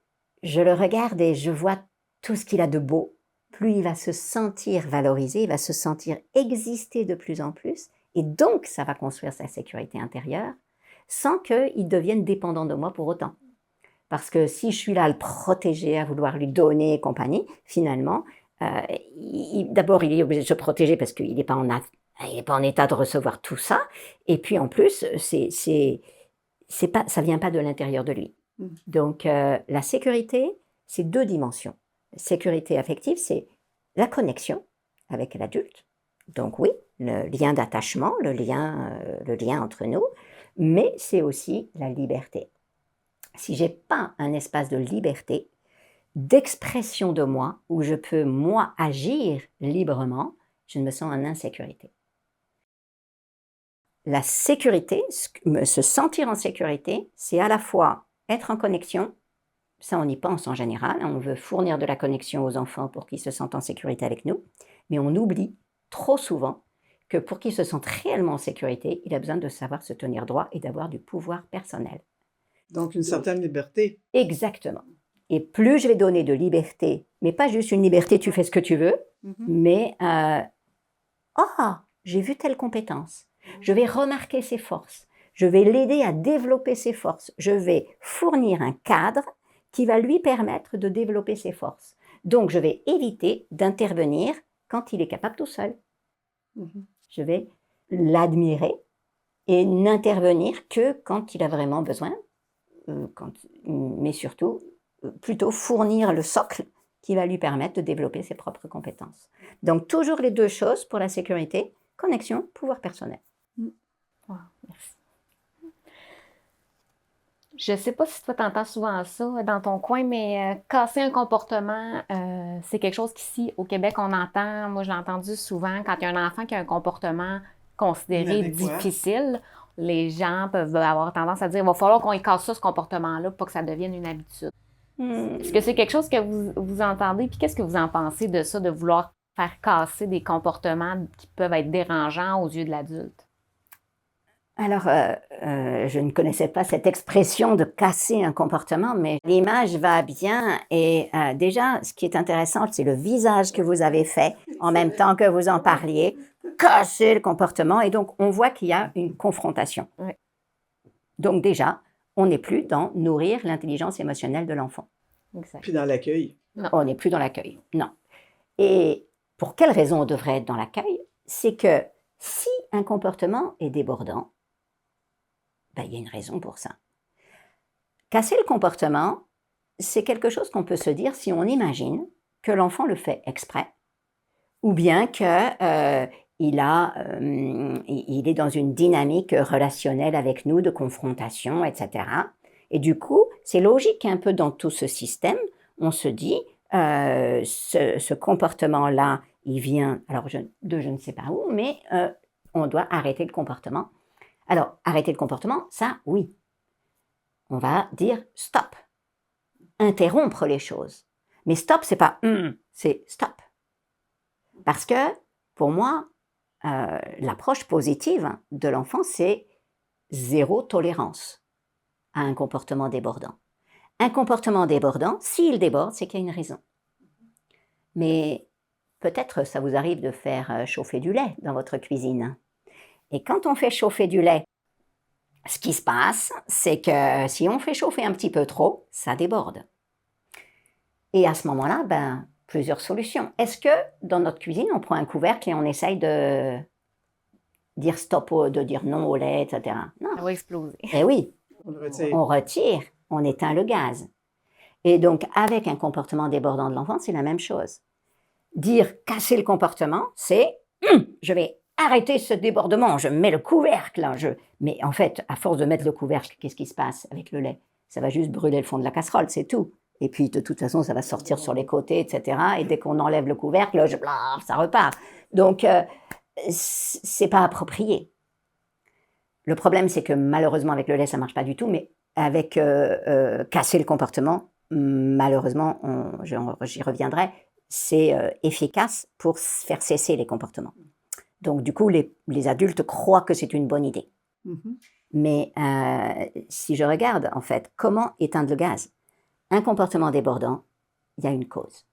je le regarde et je vois tout ce qu'il a de beau, plus il va se sentir valorisé, il va se sentir exister de plus en plus, et donc ça va construire sa sécurité intérieure, sans qu'il devienne dépendant de moi pour autant. Parce que si je suis là à le protéger, à vouloir lui donner et compagnie, finalement, d'abord il est obligé de se protéger parce qu'il n'est pas en état de recevoir tout ça, et puis en plus, ça vient pas de l'intérieur de lui. Donc la sécurité, c'est 2 dimensions. La sécurité affective, c'est la connexion avec l'adulte. Donc oui, le lien d'attachement, le lien entre nous, mais c'est aussi la liberté. Si j'ai pas un espace de liberté, d'expression de moi, où je peux, moi, agir librement, je me sens en insécurité. La sécurité, se sentir en sécurité, c'est à la fois être en connexion, ça on y pense en général, on veut fournir de la connexion aux enfants pour qu'ils se sentent en sécurité avec nous, mais on oublie trop souvent que pour qu'il se sente réellement en sécurité, il a besoin de savoir se tenir droit et d'avoir du pouvoir personnel. Donc, une certaine liberté. Exactement. Et plus je vais donner de liberté, mais pas juste une liberté, tu fais ce que tu veux, mais j'ai vu telle compétence, je vais remarquer ses forces, je vais l'aider à développer ses forces, je vais fournir un cadre qui va lui permettre de développer ses forces. Donc, je vais éviter d'intervenir quand il est capable tout seul. Je vais l'admirer et n'intervenir que quand il a vraiment besoin, mais surtout, plutôt fournir le socle qui va lui permettre de développer ses propres compétences. Donc, toujours les deux choses pour la sécurité, connexion, pouvoir personnel. Wow, merci. Je ne sais pas si toi, tu entends souvent ça dans ton coin, mais casser un comportement, c'est quelque chose qu'ici, au Québec, on entend. Moi, je l'ai entendu souvent. Quand il y a un enfant qui a un comportement considéré difficile, les gens peuvent avoir tendance à dire il va falloir qu'on y casse ça, ce comportement-là, pour que ça devienne une habitude. Est-ce que c'est quelque chose que vous entendez? Puis qu'est-ce que vous en pensez de ça, de vouloir faire casser des comportements qui peuvent être dérangeants aux yeux de l'adulte? Alors, je ne connaissais pas cette expression de casser un comportement, mais l'image va bien. Et déjà, ce qui est intéressant, c'est le visage que vous avez fait en même temps que vous en parliez. Casser le comportement. Et donc, on voit qu'il y a une confrontation. Oui. Donc déjà, on n'est plus dans nourrir l'intelligence émotionnelle de l'enfant. Exact. Puis dans l'accueil. Non. On n'est plus dans l'accueil. Non. Et pour quelle raison on devrait être dans l'accueil? C'est que si un comportement est débordant, il y a une raison pour ça. Casser le comportement, c'est quelque chose qu'on peut se dire si on imagine que l'enfant le fait exprès, ou bien qu'il est dans une dynamique relationnelle avec nous, de confrontation, etc. Et du coup, c'est logique un peu dans tout ce système, on se dit, ce comportement-là, il vient, alors de je ne sais pas où, mais on doit arrêter le comportement. Alors, arrêter le comportement, ça, oui. On va dire stop. Interrompre les choses. Mais stop, c'est pas c'est stop. Parce que, pour moi, l'approche positive de l'enfant, c'est zéro tolérance à un comportement débordant. Un comportement débordant, s'il déborde, c'est qu'il y a une raison. Mais peut-être ça vous arrive de faire chauffer du lait dans votre cuisine. Et quand on fait chauffer du lait, ce qui se passe, c'est que si on fait chauffer un petit peu trop, ça déborde. Et à ce moment-là, plusieurs solutions. Est-ce que dans notre cuisine, on prend un couvercle et on essaye de dire stop, de dire non au lait, etc. Non. Ça va exploser. Eh oui, On on retire, on éteint le gaz. Et donc, avec un comportement débordant de l'enfant, c'est la même chose. Dire casser le comportement, c'est je vais arrêter ce débordement, je mets le couvercle. Mais en fait, à force de mettre le couvercle, qu'est-ce qui se passe avec le lait? Ça va juste brûler le fond de la casserole, c'est tout. Et puis, de toute façon, ça va sortir sur les côtés, etc. Et dès qu'on enlève le couvercle, ça repart. Donc, c'est pas approprié. Le problème, c'est que malheureusement, avec le lait, ça marche pas du tout. Mais avec casser le comportement, malheureusement, j'y reviendrai, c'est efficace pour faire cesser les comportements. Donc, du coup, les adultes croient que c'est une bonne idée. Mais si je regarde, en fait, comment éteindre le gaz? Un comportement débordant, il y a une cause.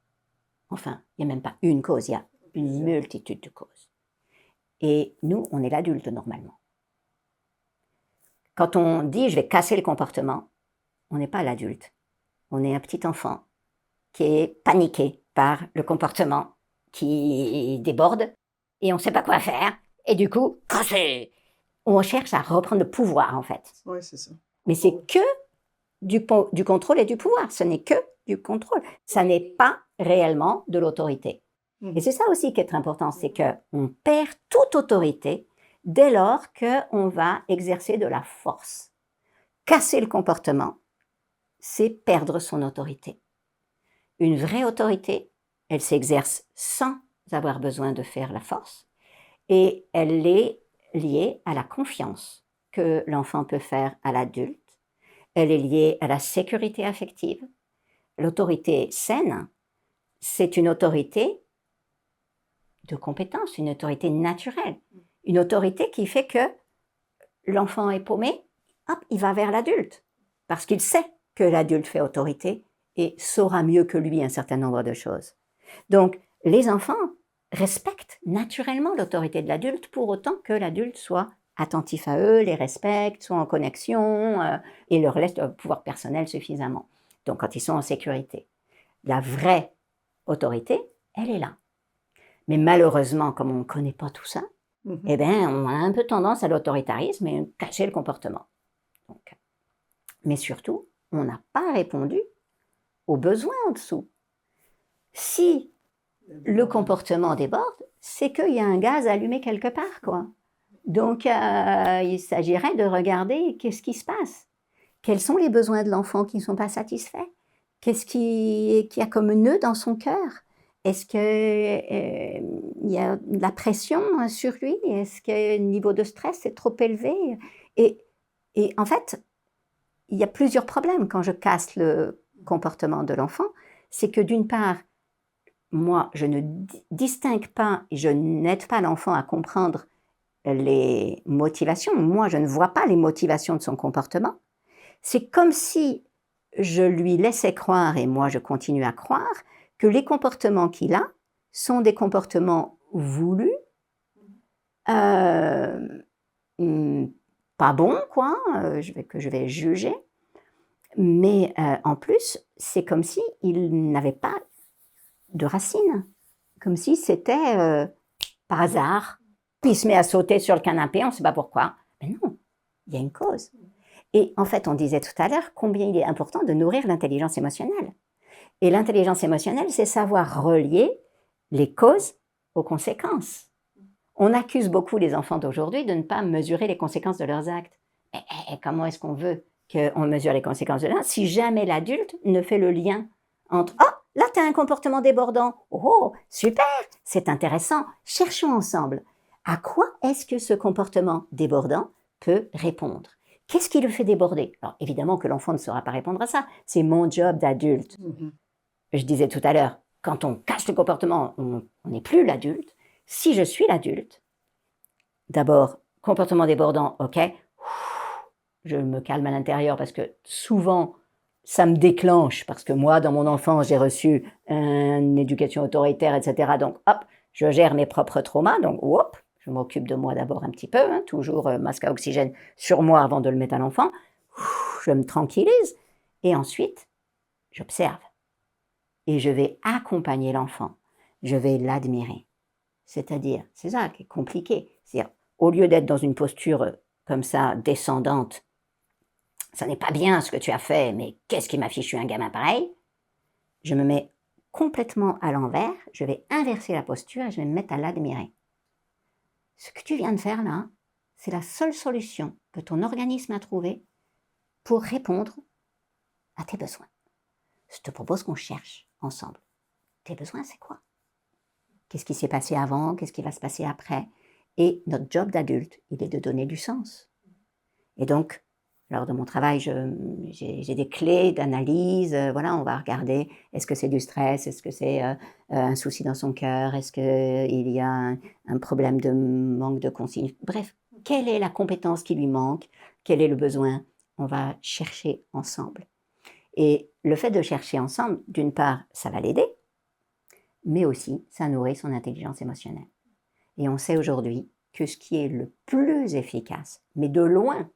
Enfin, il n'y a même pas une cause, il y a une multitude de causes. Et nous, on est l'adulte normalement. Quand on dit « je vais casser le comportement », on n'est pas l'adulte. On est un petit enfant qui est paniqué par le comportement qui déborde et on ne sait pas quoi faire. Et du coup, casser. On cherche à reprendre le pouvoir, en fait. Oui, c'est ça. Mais c'est que du contrôle et du pouvoir. Ce n'est que du contrôle. Ça n'est pas réellement de l'autorité. Et c'est ça aussi qui est important, c'est qu'on perd toute autorité dès lors qu'on va exercer de la force. Casser le comportement, c'est perdre son autorité. Une vraie autorité, elle s'exerce sans avoir besoin de faire la force et elle est liée à la confiance que l'enfant peut faire à l'adulte. Elle est liée à la sécurité affective. L'autorité saine, c'est une autorité de compétence, une autorité naturelle, une autorité qui fait que l'enfant est paumé, hop, il va vers l'adulte, parce qu'il sait que l'adulte fait autorité et saura mieux que lui un certain nombre de choses. Donc, les enfants respectent naturellement l'autorité de l'adulte pour autant que l'adulte soit attentif à eux, les respecte, soit en connexion et leur laisse le pouvoir personnel suffisamment. Donc, quand ils sont en sécurité. La vraie autorité, elle est là. Mais malheureusement, comme on ne connaît pas tout ça, eh bien, on a un peu tendance à l'autoritarisme et à cacher le comportement. Donc, mais surtout, on n'a pas répondu aux besoins en dessous. Si le comportement déborde, c'est qu'il y a un gaz allumé quelque part, quoi. Donc, il s'agirait de regarder qu'est-ce qui se passe. Quels sont les besoins de l'enfant qui ne sont pas satisfaits? Qu'est-ce qui a comme nœud dans son cœur? Est-ce qu'il y a de la pression sur lui? Est-ce que le niveau de stress est trop élevé? Et en fait, il y a plusieurs problèmes quand je casse le comportement de l'enfant. C'est que d'une part, moi, je ne distingue pas et je n'aide pas l'enfant à comprendre les motivations. Moi, je ne vois pas les motivations de son comportement. C'est comme si je lui laissais croire, et moi je continue à croire, que les comportements qu'il a sont des comportements voulus, pas bons, quoi, que je vais juger. Mais en plus, c'est comme s'il n'avait pas de racines, comme si c'était par hasard. Puis il se met à sauter sur le canapé, on ne sait pas pourquoi. Mais non, il y a une cause. Et en fait, on disait tout à l'heure combien il est important de nourrir l'intelligence émotionnelle. Et l'intelligence émotionnelle, c'est savoir relier les causes aux conséquences. On accuse beaucoup les enfants d'aujourd'hui de ne pas mesurer les conséquences de leurs actes. Et comment est-ce qu'on veut qu'on mesure les conséquences de l'un si jamais l'adulte ne fait le lien entre « Oh, là, tu as un comportement débordant. Oh, super, c'est intéressant. Cherchons ensemble. À quoi est-ce que ce comportement débordant peut répondre ? Qu'est-ce qui le fait déborder ?» Alors, évidemment que l'enfant ne saura pas répondre à ça. C'est mon job d'adulte. Je disais tout à l'heure, quand on cache le comportement, on n'est plus l'adulte. Si je suis l'adulte, d'abord, comportement débordant, ok, je me calme à l'intérieur parce que souvent, ça me déclenche parce que moi, dans mon enfance, j'ai reçu une éducation autoritaire, etc. Donc, hop, je gère mes propres traumas. Donc, hop, je m'occupe de moi d'abord un petit peu, toujours masque à oxygène sur moi avant de le mettre à l'enfant. Je me tranquillise et ensuite, j'observe. Et je vais accompagner l'enfant. Je vais l'admirer. C'est-à-dire, c'est ça qui est compliqué. C'est-à-dire, au lieu d'être dans une posture comme ça, descendante, ça n'est pas bien ce que tu as fait, mais qu'est-ce qui m'a fichu un gamin pareil? Je me mets complètement à l'envers, je vais inverser la posture et je vais me mettre à l'admirer. Ce que tu viens de faire là, c'est la seule solution que ton organisme a trouvée pour répondre à tes besoins. Je te propose qu'on cherche ensemble. Tes besoins, c'est quoi? Qu'est-ce qui s'est passé avant? Qu'est-ce qui va se passer après? Et notre job d'adulte, il est de donner du sens. Et donc, lors de mon travail, j'ai des clés d'analyse. Voilà, on va regarder, est-ce que c'est du stress? Est-ce que c'est un souci dans son cœur? Est-ce qu'il y a un problème de manque de consigne? Bref, quelle est la compétence qui lui manque? Quel est le besoin? On va chercher ensemble. Et le fait de chercher ensemble, d'une part, ça va l'aider, mais aussi, ça nourrit son intelligence émotionnelle. Et on sait aujourd'hui que ce qui est le plus efficace, mais de loin,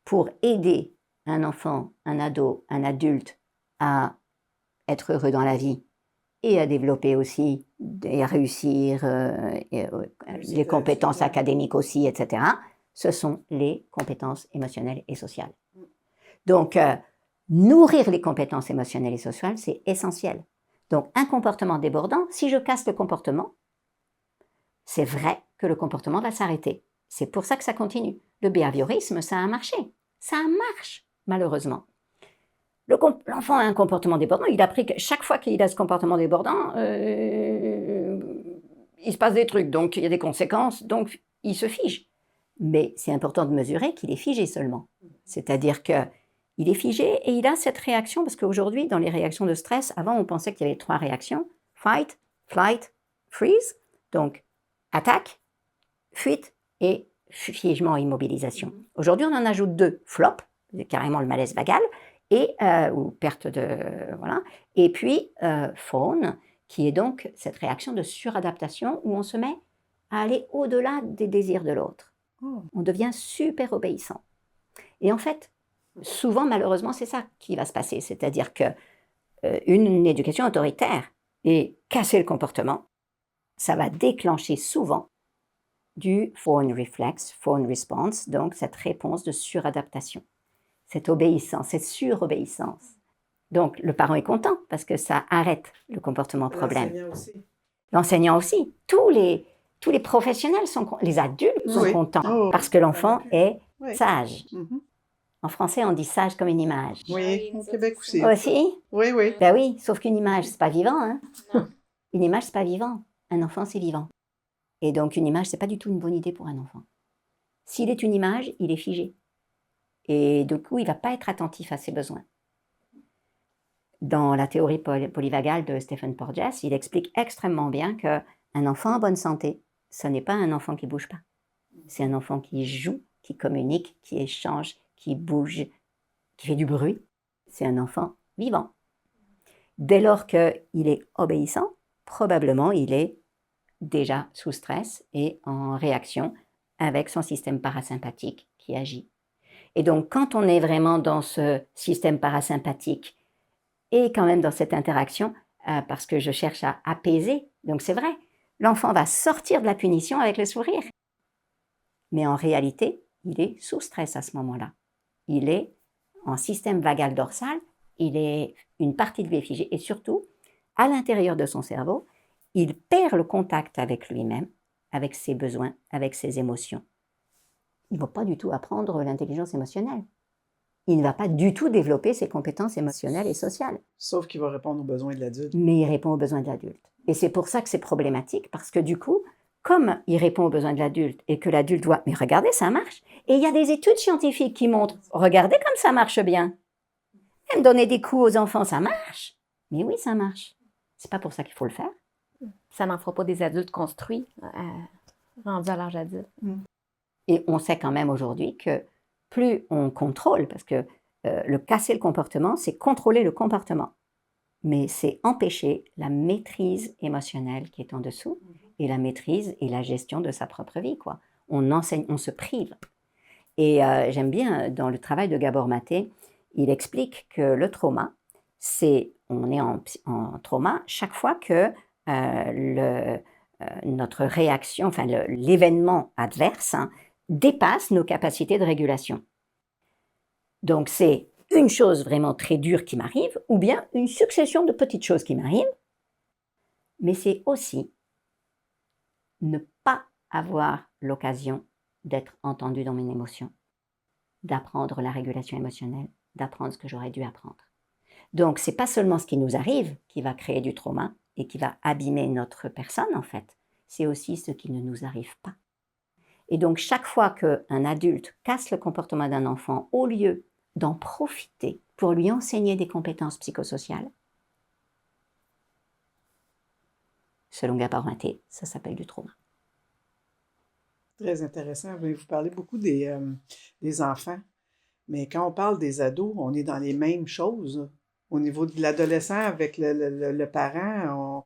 pour aider un enfant, un ado, un adulte à être heureux dans la vie et à développer aussi et à réussir les compétences académiques aussi, etc., ce sont les compétences émotionnelles et sociales. Donc, nourrir les compétences émotionnelles et sociales, c'est essentiel. Donc, un comportement débordant, si je casse le comportement, c'est vrai que le comportement va s'arrêter. C'est pour ça que ça continue. Le behaviorisme, ça a marché. Ça marche, malheureusement. L'enfant a un comportement débordant. Il a appris que chaque fois qu'il a ce comportement débordant, il se passe des trucs, donc il y a des conséquences, donc il se fige. Mais c'est important de mesurer qu'il est figé seulement. C'est-à-dire qu'il est figé et il a cette réaction, parce qu'aujourd'hui, dans les réactions de stress, avant on pensait qu'il y avait 3 réactions, fight, flight, freeze, donc attaque, fuite et figement, immobilisation. Aujourd'hui, on en ajoute 2, flop, carrément le malaise vagal, et, ou perte de... Voilà, et puis fawn, qui est donc cette réaction de suradaptation où on se met à aller au-delà des désirs de l'autre. On devient super obéissant. Et en fait, souvent, malheureusement, c'est ça qui va se passer. C'est-à-dire qu'une éducation autoritaire et casser le comportement, ça va déclencher souvent du fawn reflex, fawn response, donc cette réponse de suradaptation, cette obéissance, cette surobéissance. Donc, le parent est content parce que ça arrête le comportement problème. L'enseignant aussi. L'enseignant aussi. Tous les professionnels les adultes sont contents parce que l'enfant est sage. En français, on dit sage comme une image. Oui, au Québec aussi. Aussi? Oui, oui. Ben oui, sauf qu'une image, c'est pas vivant, hein? Une image, c'est pas vivant. Un enfant, c'est vivant. Et donc, une image, c'est pas du tout une bonne idée pour un enfant. S'il est une image, il est figé. Et du coup, il va pas être attentif à ses besoins. Dans la théorie polyvagale de Stephen Porges, il explique extrêmement bien qu'un enfant en bonne santé, ce n'est pas un enfant qui ne bouge pas. C'est un enfant qui joue, qui communique, qui échange, qui bouge, qui fait du bruit. C'est un enfant vivant. Dès lors qu'il est obéissant, probablement il est déjà sous stress et en réaction avec son système parasympathique qui agit. Et donc, quand on est vraiment dans ce système parasympathique et quand même dans cette interaction, parce que je cherche à apaiser, donc c'est vrai, l'enfant va sortir de la punition avec le sourire. Mais en réalité, il est sous stress à ce moment-là. Il est en système vagal dorsal, une partie de lui est figée, et surtout, à l'intérieur de son cerveau, il perd le contact avec lui-même, avec ses besoins, avec ses émotions. Il ne va pas du tout apprendre l'intelligence émotionnelle. Il ne va pas du tout développer ses compétences émotionnelles et sociales. Sauf qu'il va répondre aux besoins de l'adulte. Mais il répond aux besoins de l'adulte. Et c'est pour ça que c'est problématique, parce que du coup, comme il répond aux besoins de l'adulte et que l'adulte doit « mais regardez, ça marche ». Et il y a des études scientifiques qui montrent « regardez comme ça marche bien ». Même donner des coups aux enfants, ça marche. Mais oui, ça marche. C'est pas pour ça qu'il faut le faire. Ça n'en fera pas des adultes construits rendus à l'âge adulte. Et on sait quand même aujourd'hui que plus on contrôle, parce que le casser le comportement, c'est contrôler le comportement. Mais c'est empêcher la maîtrise émotionnelle qui est en dessous et la maîtrise et la gestion de sa propre vie, quoi. On enseigne, on se prive. Et j'aime bien, dans le travail de Gabor Maté, il explique que le trauma, on est en trauma chaque fois que notre réaction, enfin l'événement adverse, dépasse nos capacités de régulation. Donc c'est une chose vraiment très dure qui m'arrive, ou bien une succession de petites choses qui m'arrivent, mais c'est aussi ne pas avoir l'occasion d'être entendu dans mes émotions, d'apprendre la régulation émotionnelle, d'apprendre ce que j'aurais dû apprendre. Donc c'est pas seulement ce qui nous arrive qui va créer du trauma et qui va abîmer notre personne en fait, c'est aussi ce qui ne nous arrive pas. Et donc chaque fois qu'un adulte casse le comportement d'un enfant, au lieu d'en profiter pour lui enseigner des compétences psychosociales, selon Gabor Maté, ça s'appelle du trauma. Très intéressant. Vous parlez beaucoup des enfants, mais quand on parle des ados, on est dans les mêmes choses. Au niveau de l'adolescent avec le parent,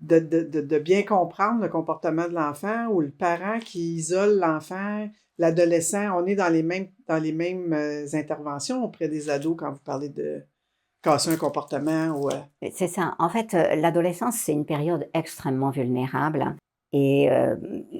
de bien comprendre le comportement de l'enfant, ou le parent qui isole l'enfant, l'adolescent, on est dans les mêmes interventions auprès des ados quand vous parlez de casser un comportement. C'est ça. En fait, l'adolescence, c'est une période extrêmement vulnérable. Et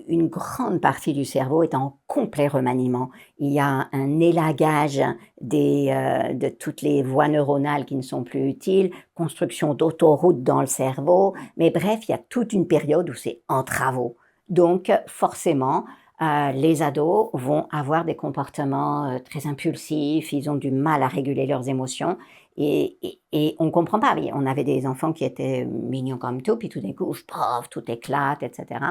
une grande partie du cerveau est en complet remaniement. Il y a un élagage de toutes les voies neuronales qui ne sont plus utiles, construction d'autoroutes dans le cerveau, mais bref, il y a toute une période où c'est en travaux. Donc forcément, les ados vont avoir des comportements très impulsifs, ils ont du mal à réguler leurs émotions Et on ne comprend pas. On avait des enfants qui étaient mignons comme tout, puis tout d'un coup, prof, tout éclate, etc.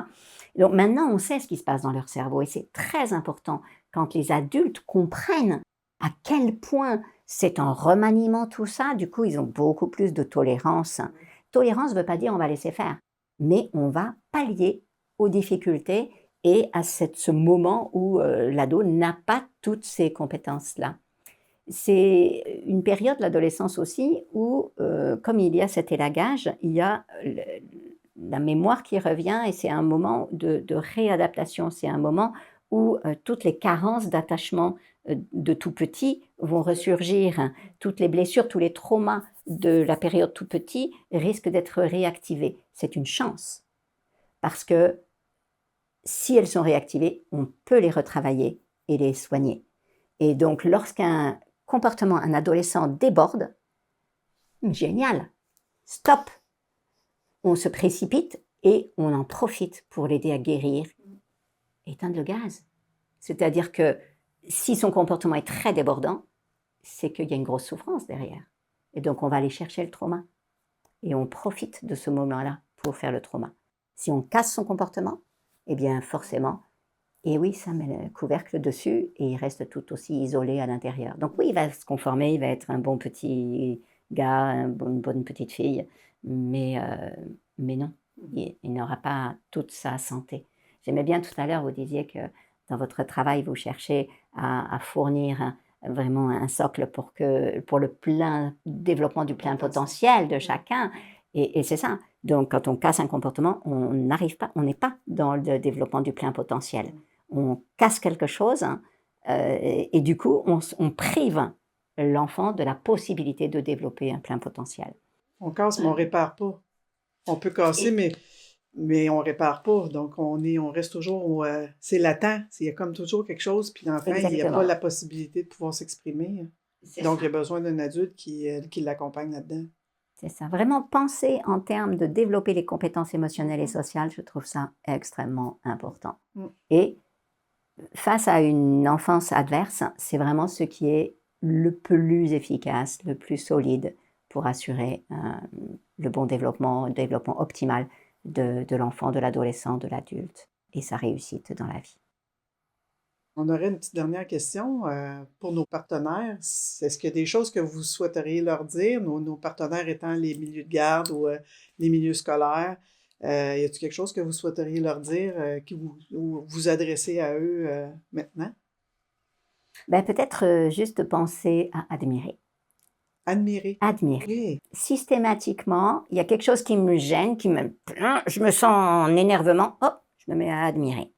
Donc maintenant, on sait ce qui se passe dans leur cerveau et c'est très important quand les adultes comprennent à quel point c'est un remaniement tout ça. Du coup, ils ont beaucoup plus de tolérance. Tolérance ne veut pas dire on va laisser faire, mais on va pallier aux difficultés et à ce moment où l'ado n'a pas toutes ces compétences-là. C'est une période, l'adolescence aussi, où, comme il y a cet élagage, il y a la mémoire qui revient et c'est un moment de réadaptation. C'est un moment où toutes les carences d'attachement de tout petit vont ressurgir. Toutes les blessures, tous les traumas de la période tout petit risquent d'être réactivés. C'est une chance parce que si elles sont réactivées, on peut les retravailler et les soigner. Et donc, lorsqu'un comportement, un adolescent déborde, génial, stop, on se précipite et on en profite pour l'aider à guérir, éteindre le gaz. C'est-à-dire que si son comportement est très débordant, c'est qu'il y a une grosse souffrance derrière. Et donc, on va aller chercher le trauma. Et on profite de ce moment-là pour faire le trauma. Si on casse son comportement, eh bien, forcément, et oui, ça met le couvercle dessus et il reste tout aussi isolé à l'intérieur. Donc oui, il va se conformer, il va être un bon petit gars, une bonne petite fille, mais non, il n'aura pas toute sa santé. J'aimais bien tout à l'heure, vous disiez que dans votre travail, vous cherchez à fournir vraiment un socle pour le plein développement du plein potentiel de chacun. Et c'est ça. Donc, quand on casse un comportement, on n'arrive pas, on n'est pas dans le développement du plein potentiel. On casse quelque chose et du coup, on prive l'enfant de la possibilité de développer un plein potentiel. On casse, mais on répare pas. On peut casser, mais on répare pas. Donc, on reste toujours... c'est latent. Il y a comme toujours quelque chose, puis enfin, il n'y a pas la possibilité de pouvoir s'exprimer. Donc, il y a besoin d'un adulte qui l'accompagne là-dedans. C'est ça. Vraiment penser en termes de développer les compétences émotionnelles et sociales, je trouve ça extrêmement important. Et face à une enfance adverse, c'est vraiment ce qui est le plus efficace, le plus solide pour assurer le bon développement, le développement optimal de l'enfant, de l'adolescent, de l'adulte et sa réussite dans la vie. On aurait une petite dernière question pour nos partenaires. Est-ce qu'il y a des choses que vous souhaiteriez leur dire, nos partenaires étant les milieux de garde ou les milieux scolaires? Y a-t-il quelque chose que vous souhaiteriez leur dire, ou vous adresser à eux maintenant? Ben, peut-être juste penser à admirer. Admirer. Admirer. Oui. Systématiquement, il y a quelque chose qui me gêne, je me sens en énervement, hop, je me mets à admirer.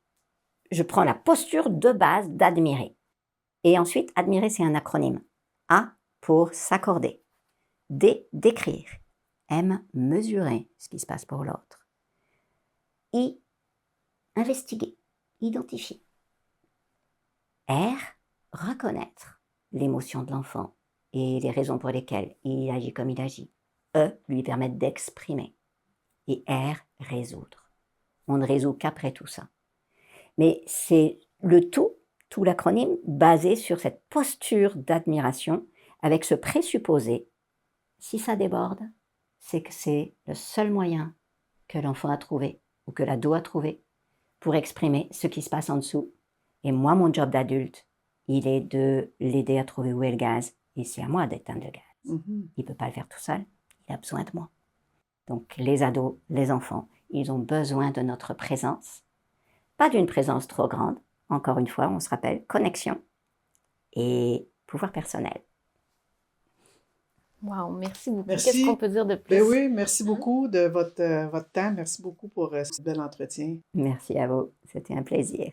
Je prends la posture de base d'admirer. Et ensuite, admirer, c'est un acronyme. A pour s'accorder. D, décrire. M, mesurer ce qui se passe pour l'autre. I, investiguer, identifier. R, reconnaître l'émotion de l'enfant et les raisons pour lesquelles il agit comme il agit. E, lui permettre d'exprimer. Et R, résoudre. On ne résout qu'après tout ça. Mais c'est le tout l'acronyme basé sur cette posture d'admiration avec ce présupposé. Si ça déborde, c'est que c'est le seul moyen que l'enfant a trouvé ou que l'ado a trouvé pour exprimer ce qui se passe en dessous. Et moi, mon job d'adulte, il est de l'aider à trouver où est le gaz. Et c'est à moi d'éteindre le gaz. Il ne peut pas le faire tout seul. Il a besoin de moi. Donc les ados, les enfants, ils ont besoin de notre présence. Pas d'une présence trop grande. Encore une fois, on se rappelle, connexion et pouvoir personnel. Wow, merci beaucoup. Merci. Qu'est-ce qu'on peut dire de plus? Ben oui, merci beaucoup de votre temps. Merci beaucoup pour ce bel entretien. Merci à vous. C'était un plaisir.